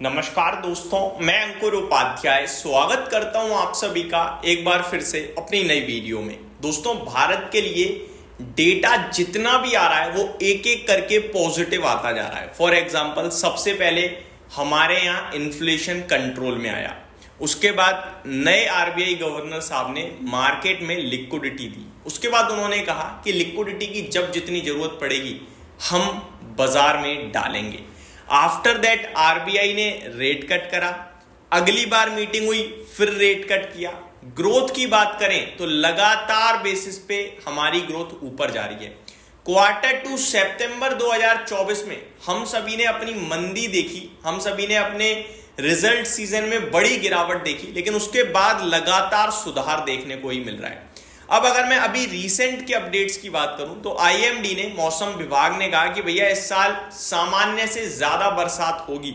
नमस्कार दोस्तों, मैं अंकुर उपाध्याय स्वागत करता हूं आप सभी का एक बार फिर से अपनी नई वीडियो में। दोस्तों, भारत के लिए डेटा जितना भी आ रहा है वो एक एक करके पॉजिटिव आता जा रहा है। फॉर एग्जांपल, सबसे पहले हमारे यहाँ इन्फ्लेशन कंट्रोल में आया, उसके बाद नए आरबीआई गवर्नर साहब ने मार्केट में लिक्विडिटी दी। उसके बाद उन्होंने कहा कि लिक्विडिटी की जब जितनी जरूरत पड़ेगी हम बाजार में डालेंगे। आफ्टर दैट आरबीआई ने रेट कट करा, अगली बार मीटिंग हुई फिर रेट कट किया। ग्रोथ की बात करें तो लगातार बेसिस पे हमारी ग्रोथ ऊपर जा रही है। क्वार्टर टू सितंबर 2024 में हम सभी ने अपनी मंदी देखी, हम सभी ने अपने रिजल्ट सीजन में बड़ी गिरावट देखी, लेकिन उसके बाद लगातार सुधार देखने को ही मिल रहा है। अब अगर मैं अभी रीसेंट के अपडेट्स की बात करूं तो आईएमडी ने, मौसम विभाग ने कहा कि भैया इस साल सामान्य से ज्यादा बरसात होगी,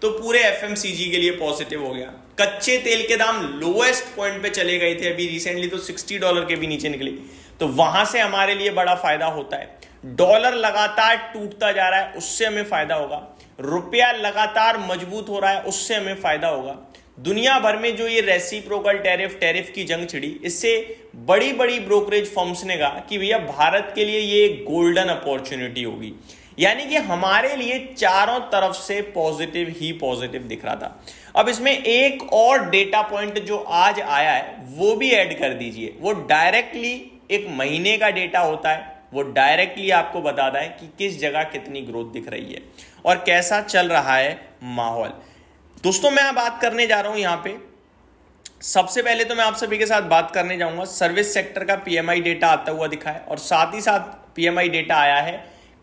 तो पूरे एफएमसीजी के लिए पॉजिटिव हो गया। कच्चे तेल के दाम लोएस्ट पॉइंट पे चले गए थे, अभी रिसेंटली तो $60 के भी नीचे निकले, तो वहां से हमारे लिए बड़ा फायदा होता है। डॉलर लगातार टूटता जा रहा है, उससे हमें फायदा होगा। रुपया लगातार मजबूत हो रहा है, उससे हमें फायदा होगा। दुनिया भर में जो ये रेसिप्रोकल टैरिफ की जंग छिड़ी, इससे बड़ी बड़ी ब्रोकरेज फर्म्स ने कहा कि भैया भारत के लिए ये गोल्डन अपॉर्चुनिटी होगी। यानी कि हमारे लिए चारों तरफ से पॉजिटिव ही पॉजिटिव दिख रहा था। अब इसमें एक और डेटा पॉइंट जो आज आया है वो भी ऐड कर दीजिए। वो डायरेक्टली एक महीने का डेटा होता है, वो डायरेक्टली आपको बताता है कि किस जगह कितनी ग्रोथ दिख रही है और कैसा चल रहा है माहौल। दोस्तों, मैं बात करने जा रहा हूं यहां पे। सबसे पहले तो मैं आप सभी के साथ बात करने जाऊंगा, सर्विस सेक्टर का पीएमआई डेटा आता हुआ दिखा है और साथ ही साथ पीएमआई डेटा आया है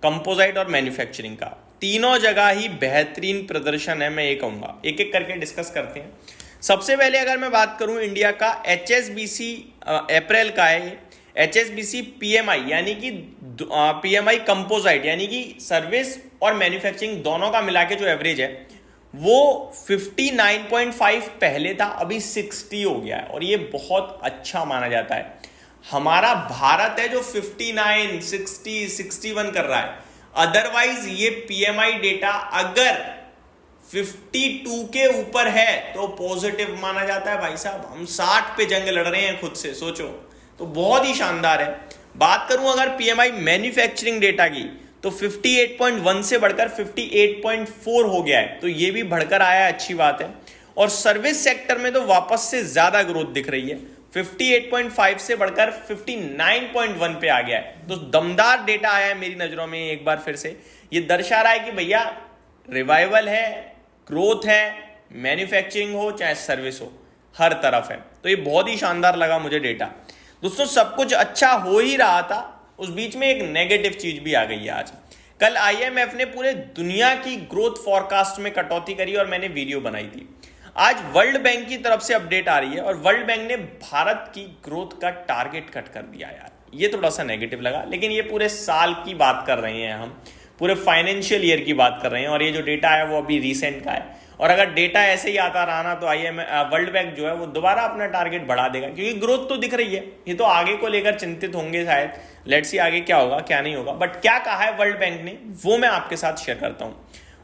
कंपोजिट और मैन्युफैक्चरिंग का। तीनों जगह ही बेहतरीन प्रदर्शन है, मैं ये कहूंगा। एक एक करके डिस्कस करते हैं। सबसे पहले अगर मैं बात करूं इंडिया का एचएसबीसी अप्रैल का है, एचएसबीसी पीएमआई यानी कि पीएमआई कंपोजिट यानी कि सर्विस और मैन्युफैक्चरिंग दोनों का मिला के जो एवरेज है वो 59.5 पहले था, अभी 60 हो गया है और ये बहुत अच्छा माना जाता है। हमारा भारत है जो 59, 60, 61 कर रहा है। अदरवाइज ये पीएमआई डेटा अगर 52 के ऊपर है तो पॉजिटिव माना जाता है। भाई साहब, हम 60 पे जंग लड़ रहे हैं खुद से, सोचो, तो बहुत ही शानदार है। बात करूं अगर पीएमआई मैन्युफैक्चरिंग डेटा की तो 58.1 से बढ़कर 58.4 हो गया है, तो ये भी बढ़कर आया है, अच्छी बात है। और सर्विस सेक्टर में तो वापस से ज्यादा ग्रोथ दिख रही है, 58.5 से बढ़कर 59.1 पे आ गया है। तो दमदार डेटा आया है मेरी नजरों में एक बार फिर से। ये दर्शा रहा है कि भैया रिवाइवल है, ग्रोथ है, मैन्युफैक्चरिंग हो चाहे सर्विस हो, हर तरफ है। तो ये बहुत ही शानदार लगा मुझे डेटा। दोस्तों, सब कुछ अच्छा हो ही रहा था, उस बीच में एक नेगेटिव चीज भी आ गई है आज। कल आईएमएफ ने पूरे दुनिया की ग्रोथ फॉरकास्ट में कटौती करी और मैंने वीडियो बनाई थी। आज वर्ल्ड बैंक की तरफ से अपडेट आ रही है और वर्ल्ड बैंक ने भारत की ग्रोथ का टारगेट कट कर दिया यार। ये थोड़ा सा नेगेटिव लगा, लेकिन ये पूरे साल की बात कर रहे हैं, हम पूरे फाइनेंशियल ईयर की बात कर रहे हैं और ये जो डेटा है वो अभी रिसेंट का है। और अगर डेटा ऐसे ही आता रहा ना तो वर्ल्ड बैंक जो है वो दोबारा अपना टारगेट बढ़ा देगा, क्योंकि ग्रोथ तो दिख रही है। ये तो आगे को लेकर चिंतित होंगे शायद, लेट्स सी आगे क्या होगा क्या नहीं होगा। बट क्या कहा है वर्ल्ड बैंक ने वो मैं आपके साथ शेयर करता हूं।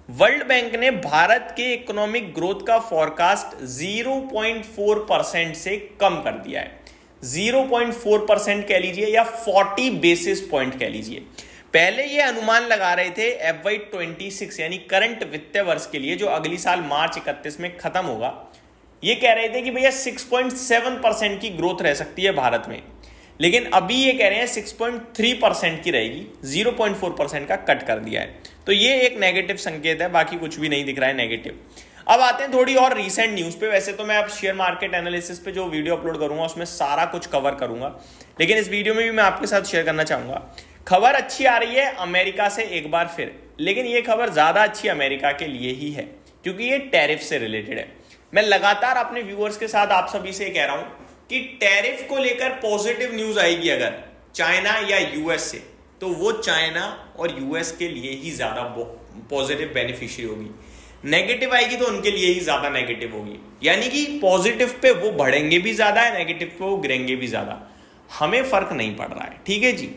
वर्ल्ड बैंक ने भारत के इकोनॉमिक ग्रोथ का फॉरकास्ट 0.4% से कम कर दिया है। 0.4% कह लीजिए या 40 बेसिस पॉइंट कह लीजिए। पहले ये अनुमान लगा रहे थे FY26 यानी करंट वित्तीय वर्ष के लिए, जो अगली साल मार्च 31 में खत्म होगा। ये कह रहे थे कि भैया 6.7% की ग्रोथ रह सकती है भारत में, लेकिन अभी ये कह रहे हैं 6.3% की रहेगी, 0.4% का कट कर दिया है। तो ये एक नेगेटिव संकेत है, बाकी कुछ भी नहीं दिख रहा है नेगेटिव। अब आते हैं थोड़ी और रीसेंट न्यूज पे। वैसे तो मैं अब शेयर मार्केट एनालिसिस पे जो वीडियो अपलोड करूंगा उसमें सारा कुछ कवर करूंगा, लेकिन इस वीडियो में भी मैं आपके साथ शेयर करना चाहूंगा। खबर अच्छी आ रही है अमेरिका से एक बार फिर, लेकिन ये खबर ज्यादा अच्छी अमेरिका के लिए ही है क्योंकि ये टैरिफ से रिलेटेड है। मैं लगातार अपने व्यूअर्स के साथ आप सभी से कह रहा हूं कि टैरिफ को लेकर पॉजिटिव न्यूज आएगी अगर चाइना या यूएस से, तो वो चाइना और यूएस के लिए ही ज्यादा पॉजिटिव बेनिफिशियरी होगी। नेगेटिव आएगी तो उनके लिए ही ज्यादा नेगेटिव होगी। यानी कि पॉजिटिव पे वो बढ़ेंगे भी ज्यादा है, नेगेटिव पे वो गिरेंगे भी ज्यादा। हमें फर्क नहीं पड़ रहा है, ठीक है जी।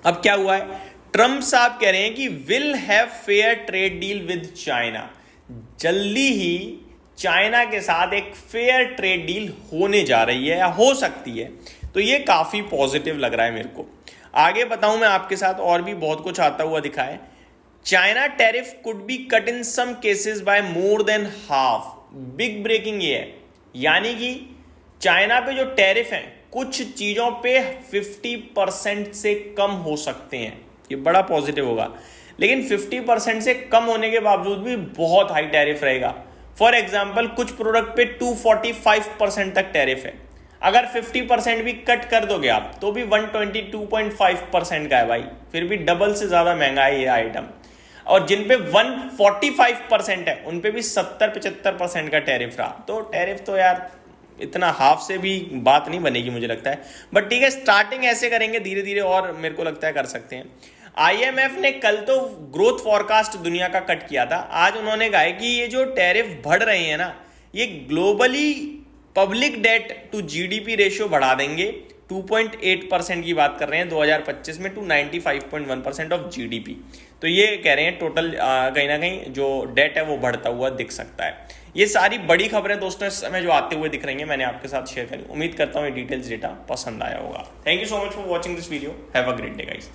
अब क्या हुआ है, ट्रंप साहब कह रहे हैं कि will have fair trade deal with China. जल्दी ही चाइना के साथ एक फेयर ट्रेड डील होने जा रही है या हो सकती है। तो ये काफी पॉजिटिव लग रहा है मेरे को। आगे बताऊं मैं आपके साथ, और भी बहुत कुछ आता हुआ दिखा है। China tariff could be cut in some cases by more than half. Big breaking ये है, यानी कि चाइना पे जो टैरिफ है कुछ चीजों पे 50% से कम हो सकते हैं। ये बड़ा पॉजिटिव होगा, लेकिन 50% से कम होने के बावजूद भी बहुत हाई टैरिफ रहेगा। फॉर एग्जाम्पल, कुछ प्रोडक्ट पे 245% तक टैरिफ है। अगर 50% भी कट कर दोगे आप तो भी 122.5% का है भाई, फिर भी डबल से ज्यादा महंगा है ये आइटम। और जिन पे 145% है उन पे भी 70-75% का टैरिफ रहा। तो टैरिफ तो यार इतना हाफ से भी बात नहीं बनेगी मुझे लगता है, बट ठीक है, स्टार्टिंग ऐसे करेंगे धीरे धीरे, और मेरे को लगता है कर सकते हैं। आईएमएफ ने कल तो ग्रोथ फॉरकास्ट दुनिया का कट किया था। आज उन्होंने कहा है कि ये जो टैरिफ बढ़ रहे हैं ना, ये globally public debt to GDP ratio बढ़ा देंगे। 2.8% की बात कर रहे हैं 2025 में, टू 95.1% ऑफ जीडीपी। तो ये कह रहे हैं टोटल कहीं ना कहीं जो डेट है वो बढ़ता हुआ दिख सकता है। ये सारी बड़ी खबरें दोस्तों इस समय जो आते हुए दिख रही हैं मैंने आपके साथ शेयर करी। उम्मीद करता हूँ ये डिटेल्स डेटा पसंद आया होगा। Thank you so much for watching this video. Have a great day guys.